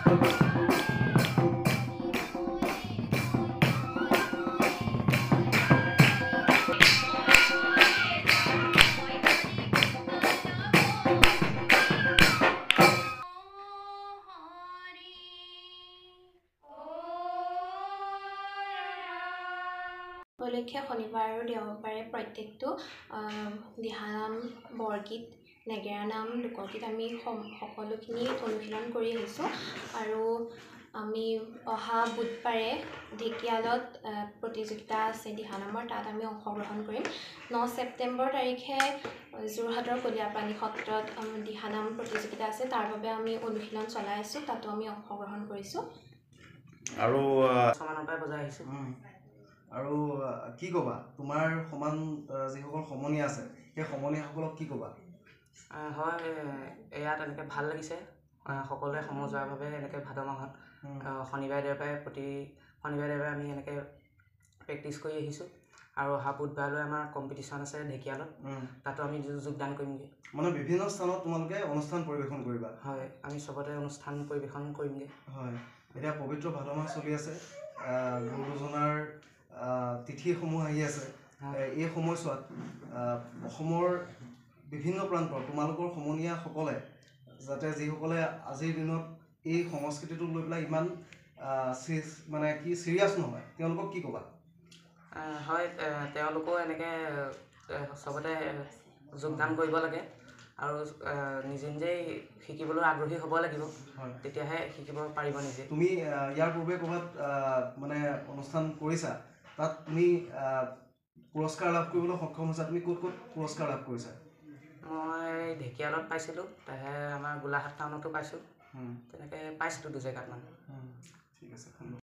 উপলক্ষে শনিবাৰ আৰু দেওবাৰে প্ৰত্যেকটো দিহানাম বৰগীত নেগেৰা নাম লোকগীত আমি সকলোখিনি অনুশীলন কৰি আহিছোঁ আৰু আমি অহা বুধবাৰে ঢেকিয়ালত প্ৰতিযোগিতা আছে দিহানামৰ তাত আমি অংশগ্ৰহণ কৰিম 9 ছেপ্টেম্বৰ তাৰিখে যোৰহাটৰ কলীয়াপানী সত্ৰত দিহানাম প্ৰতিযোগিতা আছে তাৰ বাবে আমি অনুশীলন চলাই আছোঁ তাতো আমি অংশগ্ৰহণ কৰিছোঁ আৰু সমানৰ পৰা বজাই আহিছোঁ আৰু কি ক'বা তোমাৰ সমান যিসকল সমনীয়া আছে সেই সমনীয়াসকলক কি ক'বা হয় ইয়াত এনেকৈ ভাল লাগিছে সকলোৱে সমজুৱাভাৱে এনেকৈ ভাদ মাহত শনিবাৰে দেওবাৰে আমি এনেকৈ প্ৰেক্টিছ কৰি আহিছোঁ আৰু অহা বুধবাৰলৈ আমাৰ কম্পিটিশ্যন আছে ঢেকিয়ালত তাতো আমি যোগদান কৰিমগৈ মানে বিভিন্ন স্থানত তোমালোকে অনুষ্ঠান পৰিৱেশন কৰিবা হয় আমি চবতে অনুষ্ঠান পৰিৱেশন কৰিমগৈ হয় এতিয়া পবিত্ৰ ভাদ মাহ চলি আছে গুৰুজনাৰ তিথিসমূহ আহি আছে এই সময়ছোৱাত অসমৰ বিভিন্ন প্ৰান্তৰ তোমালোকৰ সমনীয়াসকলে যাতে যিসকলে আজিৰ দিনত এই সংস্কৃতিটোক লৈ পেলাই ইমান মানে কি চিৰিয়াছ নহয় তেওঁলোকক কি ক'বা হয় তেওঁলোকেও এনেকৈ চবতে যোগদান কৰিব লাগে আৰু নিজে নিজেই শিকিবলৈ আগ্ৰহী হ'ব লাগিব তেতিয়াহে শিকিব পাৰিব নিজে তুমি ইয়াৰ পূৰ্বে ক'ৰবাত মানে অনুষ্ঠান কৰিছা তাত তুমি পুৰস্কাৰ লাভ কৰিবলৈ সক্ষম হৈছা তুমি ক'ত ক'ত পুৰস্কাৰ লাভ কৰিছা মই ঢেকিয়ালত পাইছিলোঁ আমাৰ গোলাঘাট টাউনতো পাইছোঁ তেনেকৈ পাইছিলোঁ 2 জেগাত মান ঠিক আছে